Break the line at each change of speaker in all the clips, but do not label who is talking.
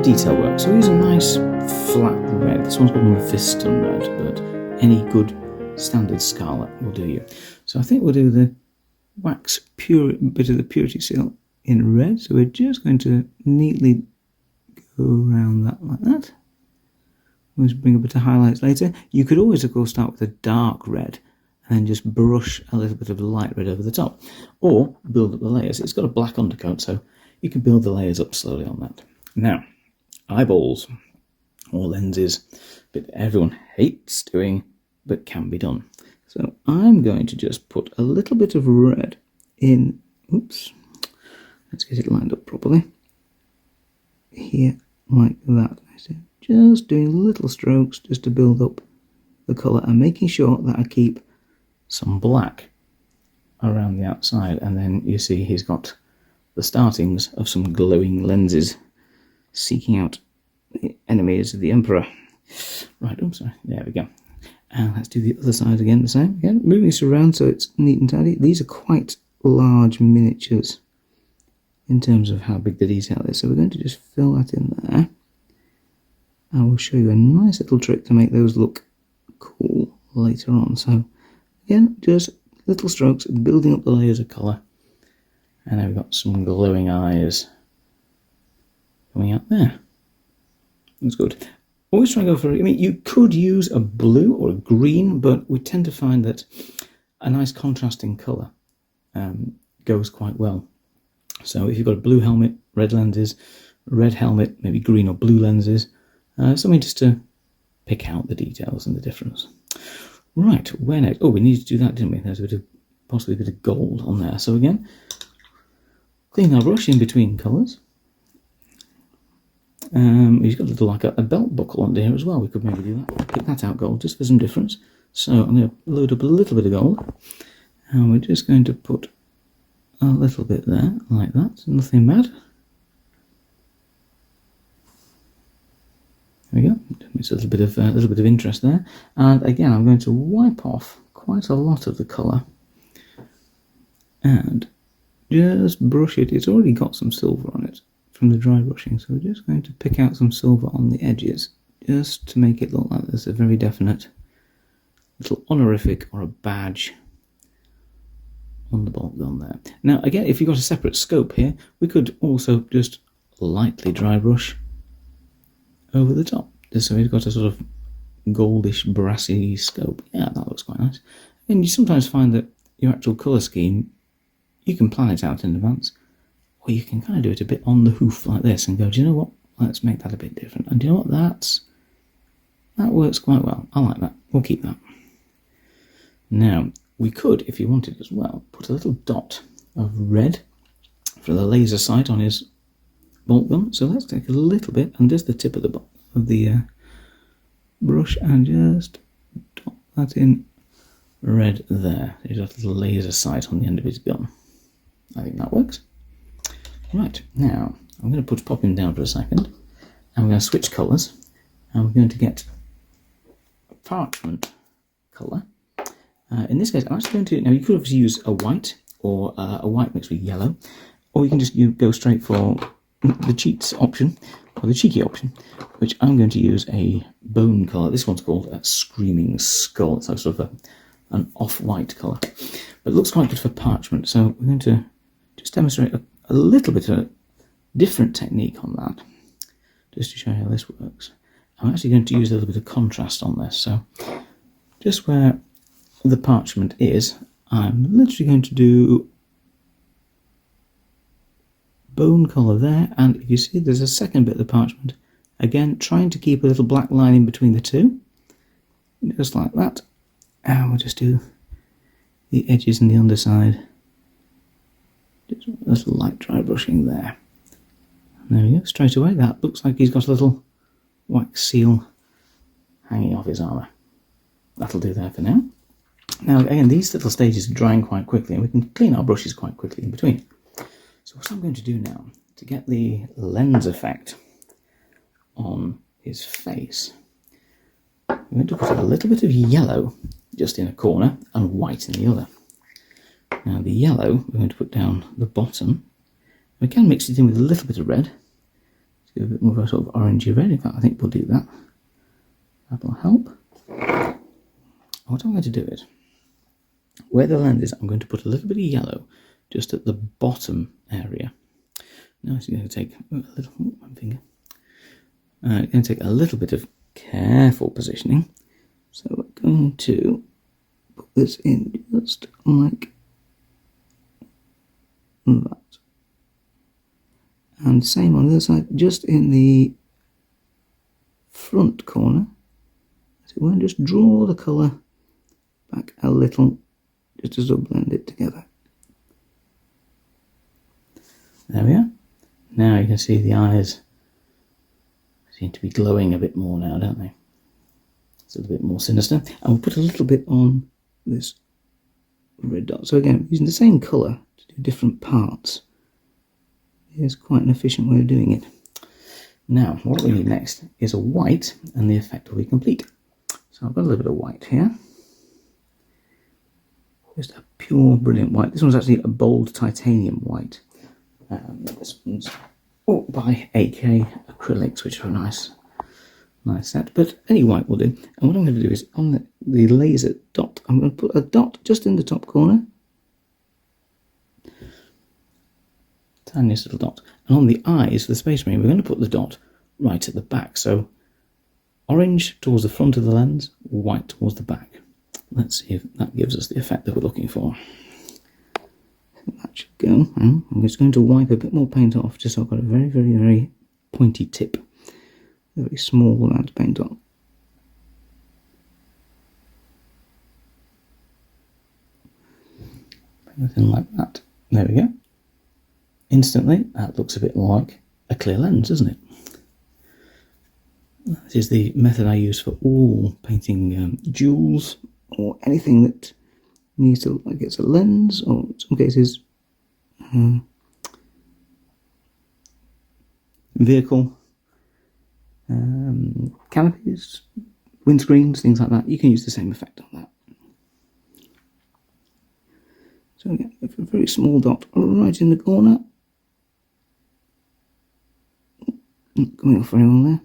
detail work. So we use a nice flat red. This one's got Mephiston red, but any good standard scarlet will do you. So I think we'll do the wax bit of the purity seal in red. So we're just going to neatly go around that like that. We'll just bring a bit of highlights later. You could always, of course, start with a dark red and then just brush a little bit of light red over the top, or build up the layers. It's got a black undercoat, so you can build the layers up slowly on that. Now, eyeballs or lenses, but everyone hates doing, but can be done. So I'm going to just put a little bit of red in, oops, let's get it lined up properly, here like that. Just doing little strokes just to build up the colour and making sure that I keep some black around the outside, and then you see he's got the startings of some glowing lenses seeking out the enemies of the Emperor. Right, oops, sorry, there we go. And let's do the other side again the same. Again, moving this around so it's neat and tidy. These are quite large miniatures in terms of how big the detail is, so we're going to just fill that in there. I will show you a nice little trick to make those look cool later on. So again, just little strokes, building up the layers of colour. And then we've got some glowing eyes coming out there. That's good. Always try and go for, I mean, you could use a blue or a green, but we tend to find that a nice contrasting colour goes quite well. So if you've got a blue helmet, red lenses, red helmet, maybe green or blue lenses, something just to pick out the details and the difference. Right, where next? Oh, we needed to do that, didn't we? There's a bit of, possibly a bit of gold on there. So again, clean our brush in between colours. He's got a little like a belt buckle under here as well. We could maybe do that. Pick that out gold just for some difference. So I'm going to load up a little bit of gold, and we're just going to put a little bit there like that. Nothing mad. There we go. It's a little bit of interest there. And again, I'm going to wipe off quite a lot of the colour and just brush it. It's already got some silver on it from the dry brushing, so we're just going to pick out some silver on the edges just to make it look like there's a very definite little honorific or a badge on the bolt gun there. Now again, if you've got a separate scope here, we could also just lightly dry brush over the top, just so we've got a sort of goldish brassy scope. Yeah, that looks quite nice. And you sometimes find that your actual colour scheme, you can plan it out in advance, or you can kind of do it a bit on the hoof like this and go, do you know what, let's make that a bit different. And do you know what, that works quite well. I like that. We'll keep that. Now, we could, if you wanted as well, put a little dot of red for the laser sight on his bolt gun. So let's take a little bit and just the tip of the brush and just dot that in red there. He's got a little laser sight on the end of his gun. I think that works. Right, now I'm going to pop him down for a second, and we're going to switch colours, and we're going to get a parchment colour. In this case, I'm actually going to, now you could obviously use a white, or a white mixed with yellow, or you can just go straight for the cheats option, or the cheeky option, which I'm going to use a bone colour. This one's called a Screaming Skull. It's like sort of an off-white colour, but it looks quite good for parchment. So we're going to just demonstrate a little bit of a different technique on that, just to show you how this works. I'm actually going to use a little bit of contrast on this. So just where the parchment is, I'm literally going to do bone colour there, and if you see there's a second bit of the parchment, again trying to keep a little black line in between the two, just like that, and we'll just do the edges and the underside, just a little light dry brushing there. And there we go, straight away that looks like he's got a little wax seal hanging off his armour. That'll do there for now. Now again, these little stages are drying quite quickly, and we can clean our brushes quite quickly in between. So what I'm going to do now, to get the lens effect on his face, I'm going to put a little bit of yellow just in a corner and white in the other. Now the yellow we're going to put down the bottom. We can mix it in with a little bit of red do a bit more of a sort of orangey red. In fact, I think we'll do that. That'll help. What I'm going to do is, where the lens is, I'm going to put a little bit of yellow just at the bottom area. Now it's going to take a little, one finger. It's going to take a little bit of careful positioning. So we're going to put this in just like that. And same on the other side, just in the front corner. So we're going to just draw the colour back a little, just to sort of blend it together. There we are. Now you can see the eyes seem to be glowing a bit more now, don't they? It's a little bit more sinister. And we'll put a little bit on this red dot. So again, using the same colour to do different parts is quite an efficient way of doing it. Now, what we need next is a white, and the effect will be complete. So I've got a little bit of white here. Just a pure, brilliant white. This one's actually a bold titanium white. This one's by AK Acrylics, which are a nice set. But any white will do. And what I'm going to do is, on the laser dot, I'm going to put a dot just in the top corner. Tiniest little dot. And on the eyes, the Space Marine, we're going to put the dot right at the back. So orange towards the front of the lens, white towards the back. Let's see if that gives us the effect that we're looking for. That should go. I'm just going to wipe a bit more paint off, just so I've got a very, very, very pointy tip. A very small amount of paint on. Anything like that. There we go. Instantly, that looks a bit like a clear lens, doesn't it? This is the method I use for all painting jewels or anything that needs to look like it's a lens, or in some cases vehicle, canopies, windscreens, things like that. You can use the same effect on that. So again, a very small dot right in the corner. Not coming off very well there.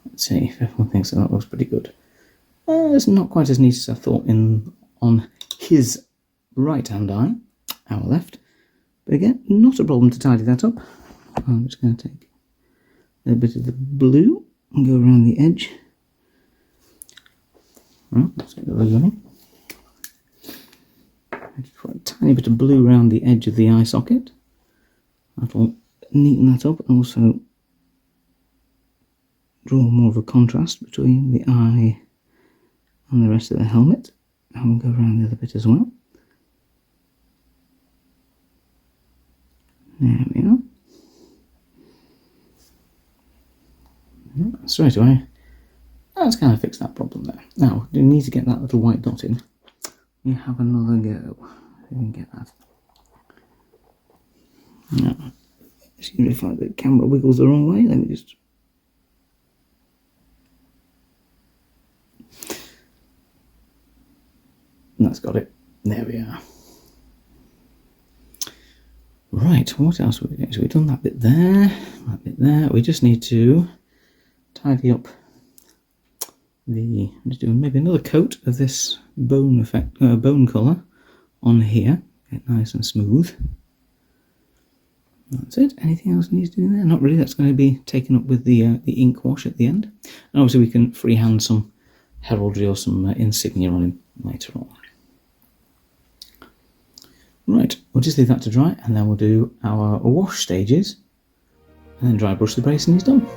Let's see if everyone thinks that looks pretty good. It's not quite as neat as I thought on his right-hand eye, our left. But again, not a problem to tidy that up. I'm just going to take a bit of the blue and go around the edge. Let's get the blue going. Just put a tiny bit of blue around the edge of the eye socket. That'll neaten that up and also draw more of a contrast between the eye and the rest of the helmet. And we'll go around the other bit as well. There we are. Straight away. Let's kind of fix that problem there. Now, we need to get that little white dot in. We have another go. We can get that. Now, excuse me if the camera wiggles the wrong way. Let me just... That's got it. There we are. Right, what else have we done? So we've done that bit there, that bit there. We just need to tidy up the... I'm just doing maybe another coat of this bone effect, bone colour on here. Get it nice and smooth. That's it. Anything else needs doing there? Not really. That's going to be taken up with the ink wash at the end. And obviously we can freehand some heraldry or some insignia on him later on. Right, we'll just leave that to dry and then we'll do our wash stages and then dry brush the base and he's done.